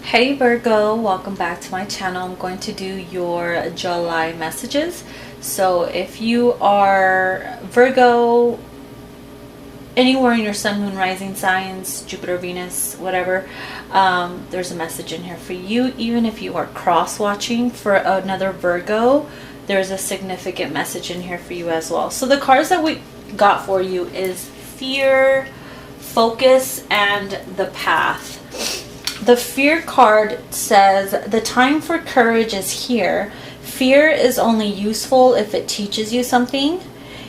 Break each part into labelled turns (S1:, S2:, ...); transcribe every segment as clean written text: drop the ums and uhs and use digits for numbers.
S1: Hey Virgo, welcome back to my channel. I'm going to do your July messages. So if you are Virgo, anywhere in your sun, moon, rising signs, Jupiter, Venus, whatever, there's a message in here for you. Even if you are cross-watching for another Virgo, there's a significant message in here for you as well. So the cards that we got for you is Fear, Focus, and the Path. The Fear card says, the time for courage is here. Fear is only useful if it teaches you something.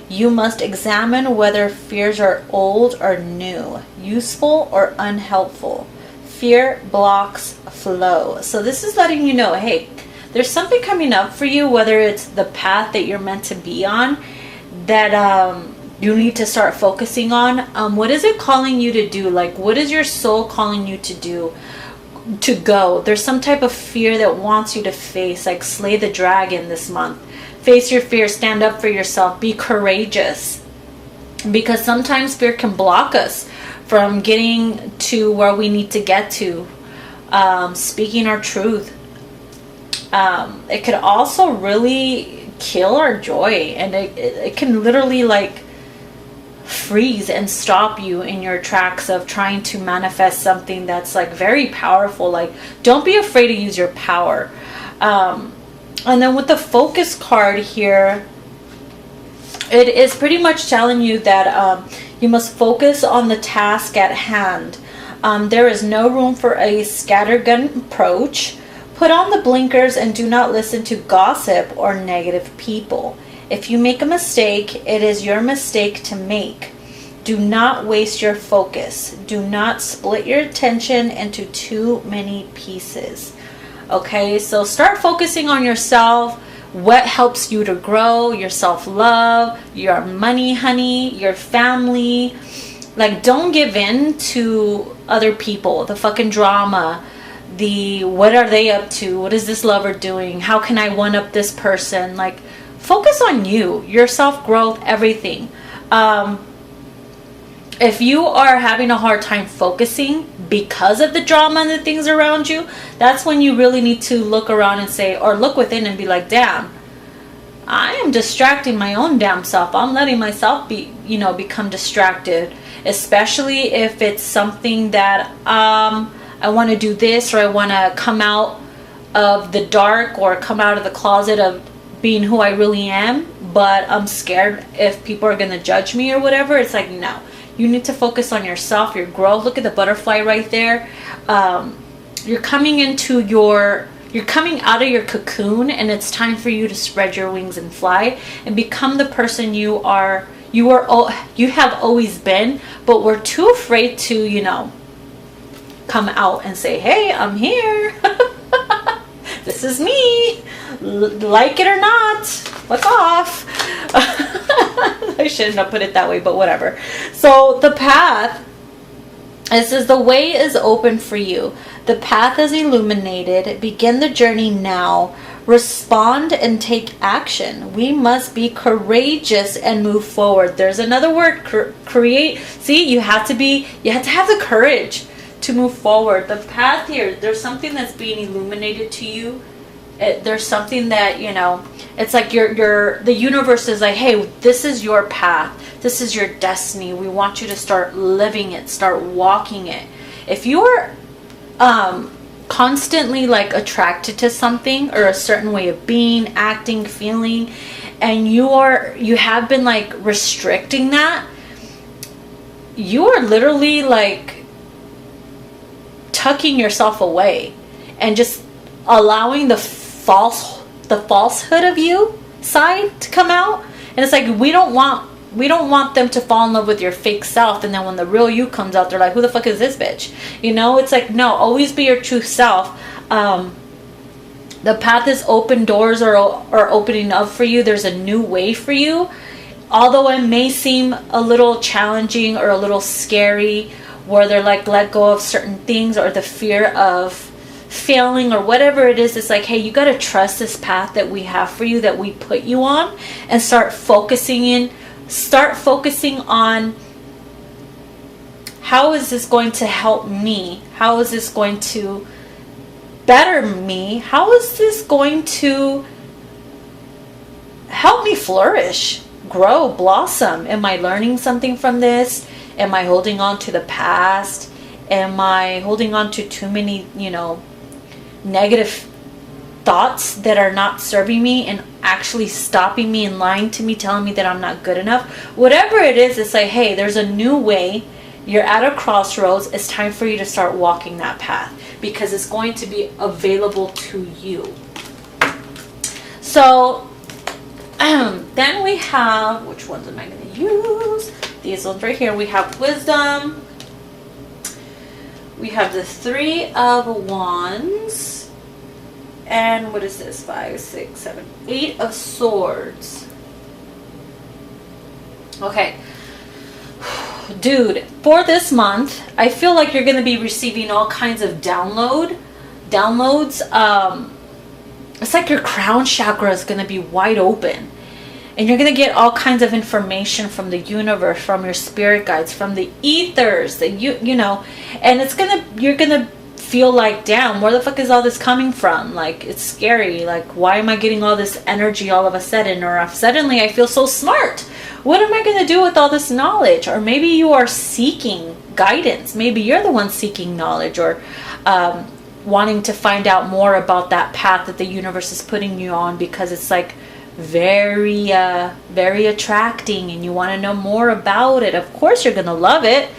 S1: You must examine whether fears are old or new, useful or unhelpful. Fear blocks flow. So this is letting you know, hey, there's something coming up for you, whether it's the path that you're meant to be on, that you need to start focusing on. What is it calling you to do? Like, what is your soul calling you to do? To go. There's some type of fear that wants you to face, like slay the dragon this month. Face your fear, stand up for yourself, be courageous. Because sometimes fear can block us from getting to where we need to get to. Speaking our truth. It could also really kill our joy, and it can literally like freeze and stop you in your tracks of trying to manifest something that's like very powerful. Like, don't be afraid to use your power. And then with the Focus card here, it is pretty much telling you that you must focus on the task at hand. There is no room for a scattergun approach. Put on the blinkers and do not listen to gossip or negative people. If you make a mistake, it is your mistake to make. Do not waste your focus. Do not split your attention into too many pieces. Okay, so start focusing on yourself. What helps you to grow? Your self-love, your money, honey, your family. Like, don't give in to other people, the fucking drama, the what are they up to? What is this lover doing? How can I one-up this person? Like, focus on you, your self-growth, everything. If you are having a hard time focusing because of the drama and the things around you, that's when you really need to look around and say, or look within and be like, damn, I am distracting my own damn self. I'm letting myself be, become distracted, especially if it's something that I want to do this, or I want to come out of the dark or come out of the closet of being who I really am, but I'm scared if people are going to judge me or whatever. It's like, no, you need to focus on yourself, your growth. Look at the butterfly right there. You're coming out of your cocoon, and it's time for you to spread your wings and fly and become the person you have always been, but we're too afraid to, come out and say, hey, I'm here. This is me. Like it or not, fuck off. I shouldn't have put it that way, but whatever. So the path, it says the way is open for you. The path is illuminated. Begin the journey now. Respond and take action. We must be courageous and move forward. There's another word, create. See, you have to have the courage to move forward. The path here, there's something that's being illuminated to you. There's something that, it's like the universe is like, hey, this is your path. This is your destiny. We want you to start living it, start walking it. If you're constantly like attracted to something or a certain way of being, acting, feeling, and you have been like restricting that, you are literally like tucking yourself away and just allowing the falsehood of you side to come out. And it's like, we don't want them to fall in love with your fake self, and then when the real you comes out, they're like, who the fuck is this bitch? It's like, no, always be your true self. The path is open. Doors are opening up for you. There's a new way for you, although it may seem a little challenging or a little scary, where they're like, let go of certain things, or the fear of failing or whatever it is. It's like, hey, you got to trust this path that we have for you, that we put you on, and start focusing on how is this going to help me? How is this going to better me? How is this going to help me flourish, grow, blossom? Am I learning something from this? Am I holding on to the past? Am I holding on to too many, negative thoughts that are not serving me and actually stopping me and lying to me, telling me that I'm not good enough? Whatever it is, it's like, hey, there's a new way. You're at a crossroads. It's time for you to start walking that path, because it's going to be available to you. So then we have, which ones am I going to use? These ones right here. We have wisdom. We have the 3 of Wands. And what is this? 5, 6, 7, 8 of Swords. Okay. Dude, for this month, I feel like you're going to be receiving all kinds of downloads. It's like your crown chakra is going to be wide open. And you're going to get all kinds of information from the universe, from your spirit guides, from the ethers, that and you're going to feel like, damn, where the fuck is all this coming from? Like, it's scary. Like, why am I getting all this energy all of a sudden? Or suddenly I feel so smart. What am I going to do with all this knowledge? Or maybe you are seeking guidance. Maybe you're the one seeking knowledge, or wanting to find out more about that path that the universe is putting you on, because it's like very attracting and you want to know more about it. Of course you're going to love it,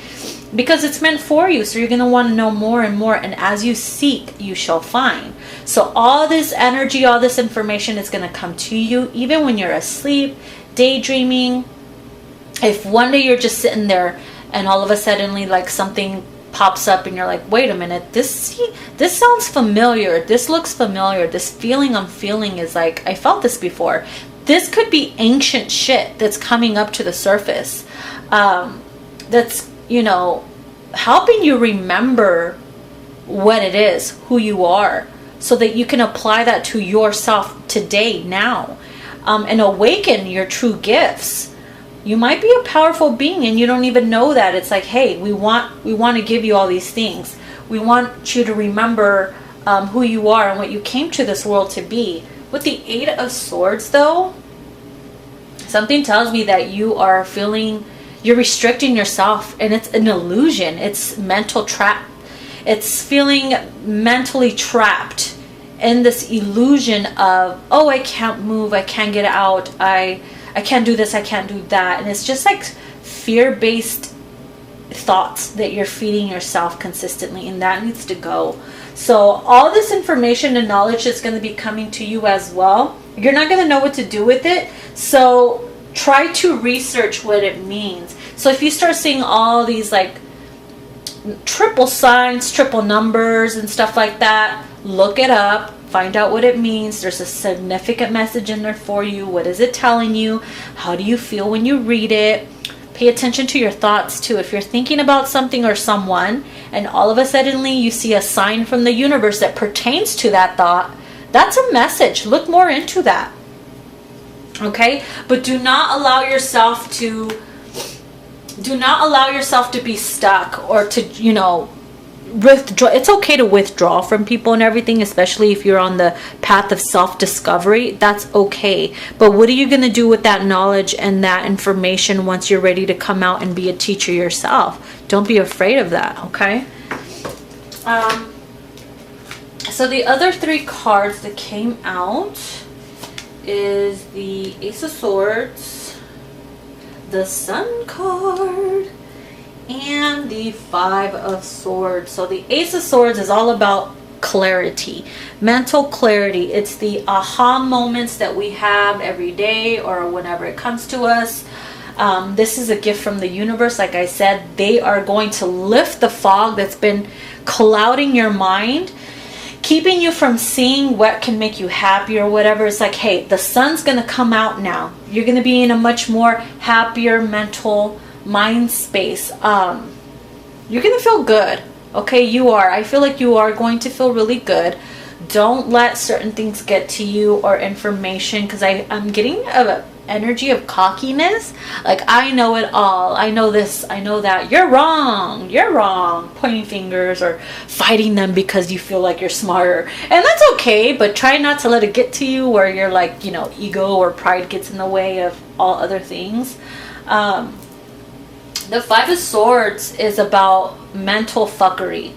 S1: because it's meant for you. So you're going to want to know more and more. And as you seek, you shall find. So all this energy, all this information is going to come to you, even when you're asleep, daydreaming. If one day you're just sitting there and all of a sudden like something pops up and you're like, wait a minute, this sounds familiar. This looks familiar. This feeling I'm feeling is like, I felt this before. This could be ancient shit that's coming up to the surface. That's, helping you remember what it is, who you are, so that you can apply that to yourself today, now, and awaken your true gifts. You might be a powerful being and you don't even know that. It's like, hey, we want to give you all these things. We want you to remember who you are and what you came to this world to be. With the 8 of Swords, though, something tells me that you're restricting yourself, and it's an illusion. It's mental trap. It's feeling mentally trapped in this illusion of, oh, I can't move, I can't get out, I can't do this, I can't do that. And it's just like fear-based thoughts that you're feeding yourself consistently, and that needs to go. So all this information and knowledge is going to be coming to you as well. You're not going to know what to do with it, so try to research what it means. So if you start seeing all these like triple signs, triple numbers and stuff like that, look it up, find out what it means. There's a significant message in there for you. What is it telling you? How do you feel when you read it? Pay attention to your thoughts too. If you're thinking about something or someone and all of a sudden you see a sign from the universe that pertains to that thought, that's a message. Look more into that. Okay? But do not allow yourself to be stuck, or to, withdraw. It's okay to withdraw from people and everything, especially if you're on the path of self-discovery. That's okay. But what are you going to do with that knowledge and that information once you're ready to come out and be a teacher yourself? Don't be afraid of that, okay? So the other 3 cards that came out is the Ace of Swords, the Sun card, and the 5 of Swords. So the Ace of Swords is all about clarity, mental clarity. It's the aha moments that we have every day or whenever it comes to us. This is a gift from the universe. Like I said, they are going to lift the fog that's been clouding your mind, keeping you from seeing what can make you happy or whatever. It's like, hey, the sun's going to come out now. You're going to be in a much more happier mental mind space. You're going to feel good. Okay, you are. I feel like you are going to feel really good. Don't let certain things get to you, or information, because I'm getting energy of cockiness. Like, I know it all. I know this. I know that. You're wrong. You're wrong. Pointing fingers or fighting them because you feel like you're smarter. And that's okay, but try not to let it get to you where you're like, you know, ego or pride gets in the way of all other things. The Five of Swords is about mental fuckery.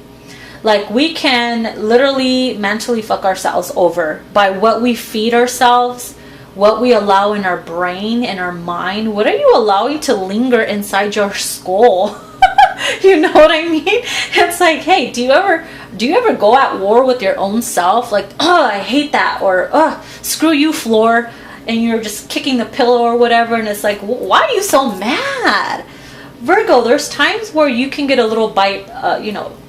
S1: Like, we can literally mentally fuck ourselves over by what we feed ourselves, what we allow in our brain and our mind. What are you allowing to linger inside your skull? You know what I mean? It's like, hey, do you ever go at war with your own self? Like, oh, I hate that, or oh, screw you, floor, and you're just kicking the pillow or whatever, and it's like, why are you so mad? Virgo, there's times where you can get a little bipolar,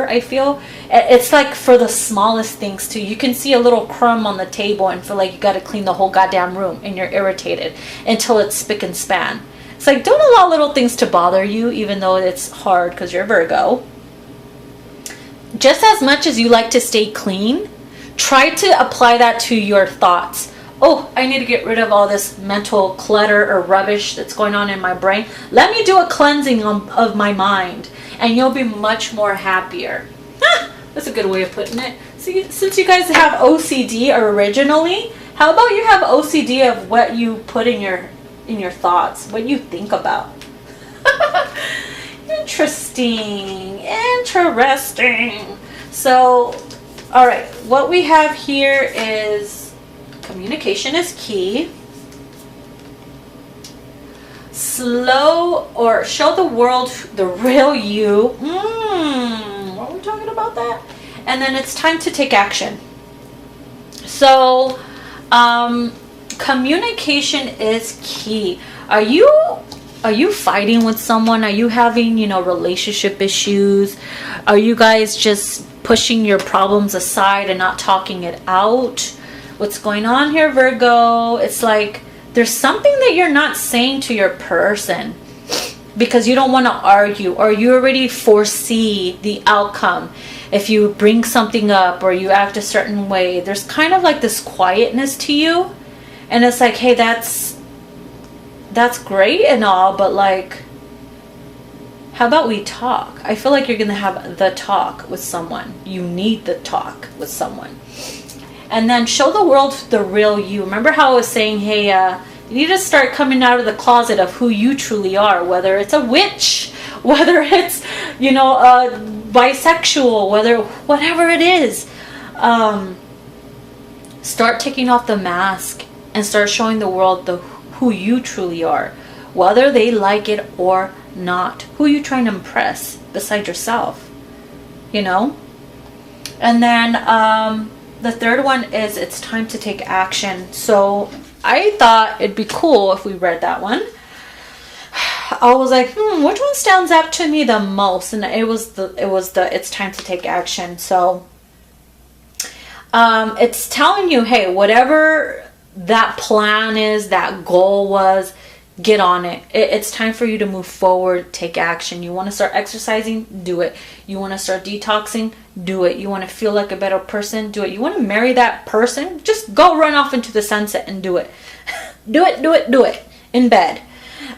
S1: I feel. It's like for the smallest things too. You can see a little crumb on the table and feel like you got to clean the whole goddamn room, and you're irritated until it's spick and span. It's like, don't allow little things to bother you, even though it's hard because you're Virgo. Just as much as you like to stay clean, try to apply that to your thoughts. Oh, I need to get rid of all this mental clutter or rubbish that's going on in my brain. Let me do a cleansing of my mind, and you'll be much more happier. That's a good way of putting it. See, since you guys have OCD originally, how about you have OCD of what you put in your thoughts, what you think about? Interesting. So, all right, what we have here is communication is key. Slow or show the world the real you. Are we talking about that? And then it's time to take action. So, communication is key. Are you fighting with someone? Are you having, relationship issues? Are you guys just pushing your problems aside and not talking it out? What's going on here, Virgo? It's like there's something that you're not saying to your person because you don't want to argue, or you already foresee the outcome. If you bring something up or you act a certain way, there's kind of like this quietness to you. And it's like, hey, that's great and all, but like, how about we talk? I feel like you're going to have the talk with someone. You need the talk with someone. And then show the world the real you. Remember how I was saying, hey, you need to start coming out of the closet of who you truly are, whether it's a witch, whether it's, bisexual, whatever it is. Start taking off the mask and start showing the world who you truly are, whether they like it or not. Who are you trying to impress beside yourself? And then the third one is it's time to take action. So I thought it'd be cool if we read that one. I was like, which one stands out to me the most? And it was the it's time to take action. So it's telling you, hey, whatever that plan is, that goal was, get on it. It's time for you to move forward, take action. You want to start exercising? Do it. You want to start detoxing? Do it. You want to feel like a better person? Do it. You want to marry that person? Just go run off into the sunset and do it. Do it in bed.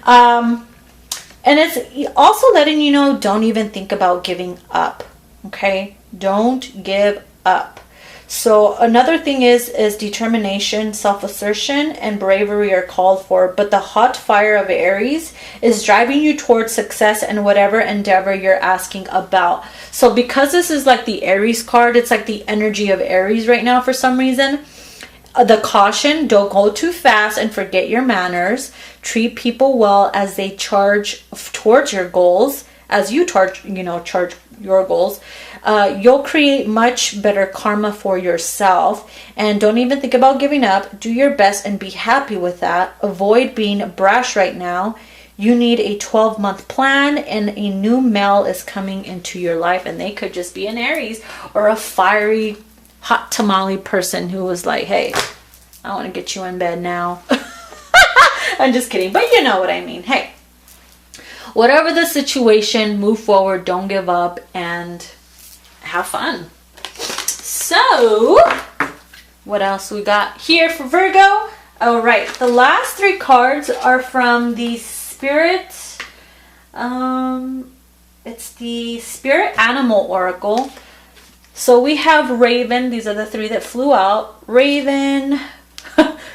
S1: And it's also letting you know, don't even think about giving up. Okay? Don't give up. So another thing is determination, self-assertion, and bravery are called for. But the hot fire of Aries is driving you towards success in whatever endeavor you're asking about. So because this is like the Aries card, it's like the energy of Aries right now for some reason. The caution, don't go too fast and forget your manners. Treat people well as they charge towards your goals. As you charge your goals. You'll create much better karma for yourself. And don't even think about giving up. Do your best and be happy with that. Avoid being brash right now. You need a 12-month plan, and a new male is coming into your life. And they could just be an Aries or a fiery, hot tamale person who was like, hey, I want to get you in bed now. I'm just kidding. But you know what I mean. Hey. Whatever the situation, move forward, don't give up, and have fun. So, what else we got here for Virgo? All right, the last 3 cards are from the Spirit. It's the Spirit Animal Oracle. So we have Raven. These are the 3 that flew out. Raven,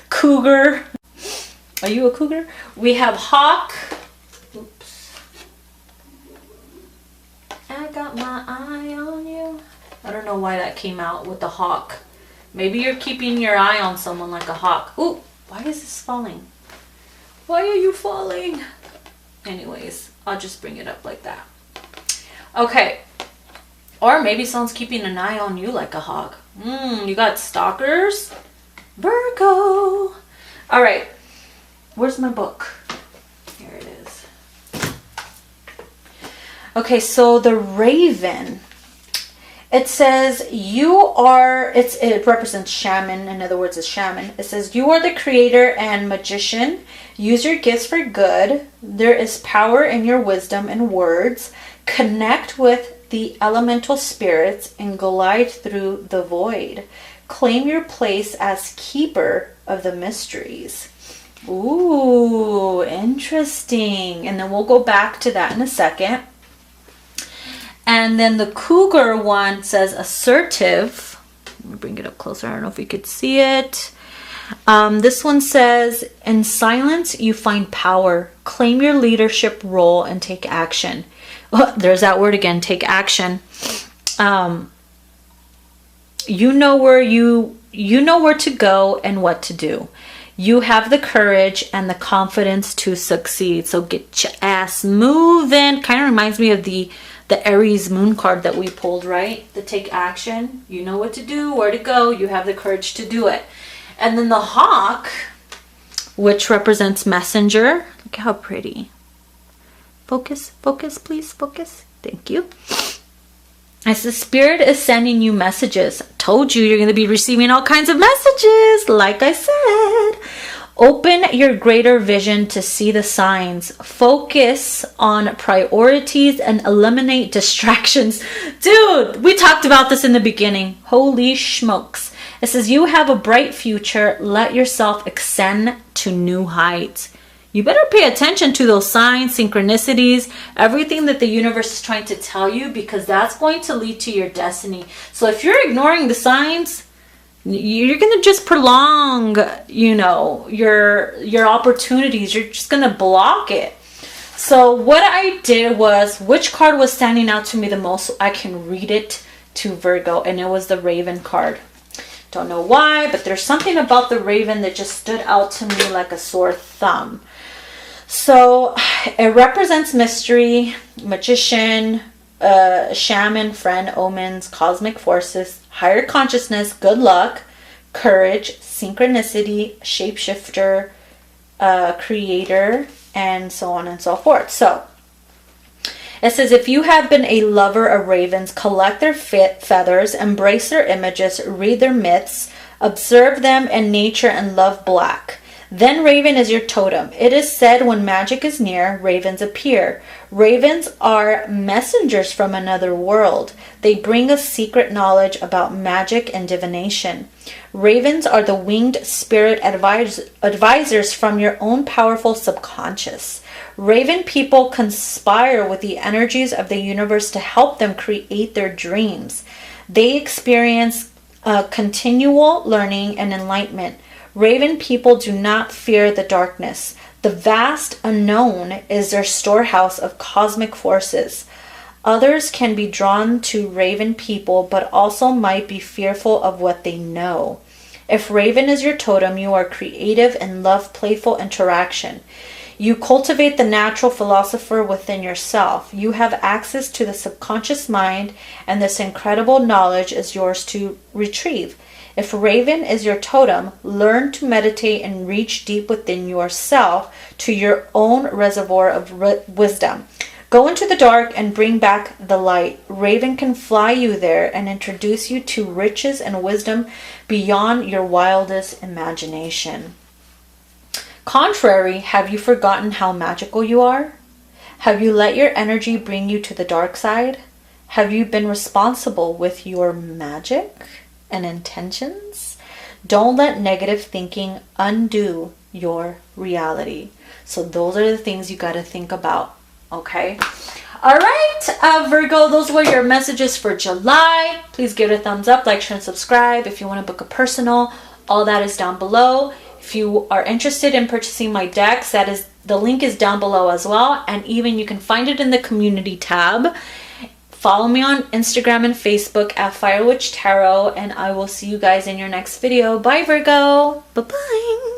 S1: Cougar. Are you a cougar? We have Hawk. Oops. I got my eye on you. I don't know why that came out with the hawk. Maybe you're keeping your eye on someone like a hawk. Ooh, why is this falling? Why are you falling? Anyways, I'll just bring it up like that. Okay. Or maybe someone's keeping an eye on you like a hawk. You got stalkers? Virgo. All right. Where's my book? Here it is. Okay, so the Raven. It says you are, it represents shaman. In other words, a shaman. It says you are the creator and magician. Use your gifts for good. There is power in your wisdom and words. Connect with the elemental spirits and glide through the void. Claim your place as keeper of the mysteries. Ooh, interesting. And then we'll go back to that in a second. And then the cougar one says assertive. Let me bring it up closer. I don't know if you could see it. This one says, in silence, you find power. Claim your leadership role and take action. Oh, there's that word again, take action. You know where to go and what to do. You have the courage and the confidence to succeed. So get your ass moving. Kind of reminds me of the Aries moon card that we pulled, right? The take action. You know what to do, where to go. You have the courage to do it. And then the hawk, which represents messenger. Look how pretty. Focus, focus, please, focus. Thank you. As the spirit is sending you messages. Told you you're going to be receiving all kinds of messages. Like I said. Open your greater vision to see the signs. Focus on priorities and eliminate distractions. Dude, we talked about this in the beginning. Holy smokes. It says you have a bright future. Let yourself ascend to new heights. You better pay attention to those signs, synchronicities, everything that the universe is trying to tell you, because that's going to lead to your destiny. So if you're ignoring the signs, you're going to just prolong, your opportunities. You're just going to block it. So what I did was, which card was standing out to me the most so I can read it to Virgo, and it was the Raven card. Don't know why, but there's something about the Raven that just stood out to me like a sore thumb. So it represents mystery, magician, shaman, friend, omens, cosmic forces, higher consciousness, good luck, courage, synchronicity, shapeshifter, creator, and so on and so forth. So it says, if you have been a lover of ravens, collect their feathers, embrace their images, read their myths, observe them in nature, and love black. Then raven is your totem. It is said when magic is near, ravens appear. Ravens are messengers from another world. They bring us secret knowledge about magic and divination. Ravens are the winged spirit advisors from your own powerful subconscious. Raven people conspire with the energies of the universe to help them create their dreams. They experience continual learning and enlightenment. Raven people do not fear the darkness. The vast unknown is their storehouse of cosmic forces. Others can be drawn to raven people, but also might be fearful of what they know. If raven is your totem, you are creative and love playful interaction. You cultivate the natural philosopher within yourself. You have access to the subconscious mind, and this incredible knowledge is yours to retrieve. If raven is your totem, learn to meditate and reach deep within yourself to your own reservoir of wisdom. Go into the dark and bring back the light. Raven can fly you there and introduce you to riches and wisdom beyond your wildest imagination. Contrary, have you forgotten how magical you are? Have you let your energy bring you to the dark side? Have you been responsible with your magic and intentions? Don't let negative thinking undo your reality. So those are the things you got to think about. Okay. All right, Virgo, those were your messages for July. Please give it a thumbs up, like, share, and subscribe. If you want to book a personal, all that is down below. If you are interested in purchasing my decks, the link is down below as well. And even you can find it in the community tab. Follow me on Instagram and Facebook at Firewitchtarot, and I will see you guys in your next video. Bye, Virgo. Bye-bye.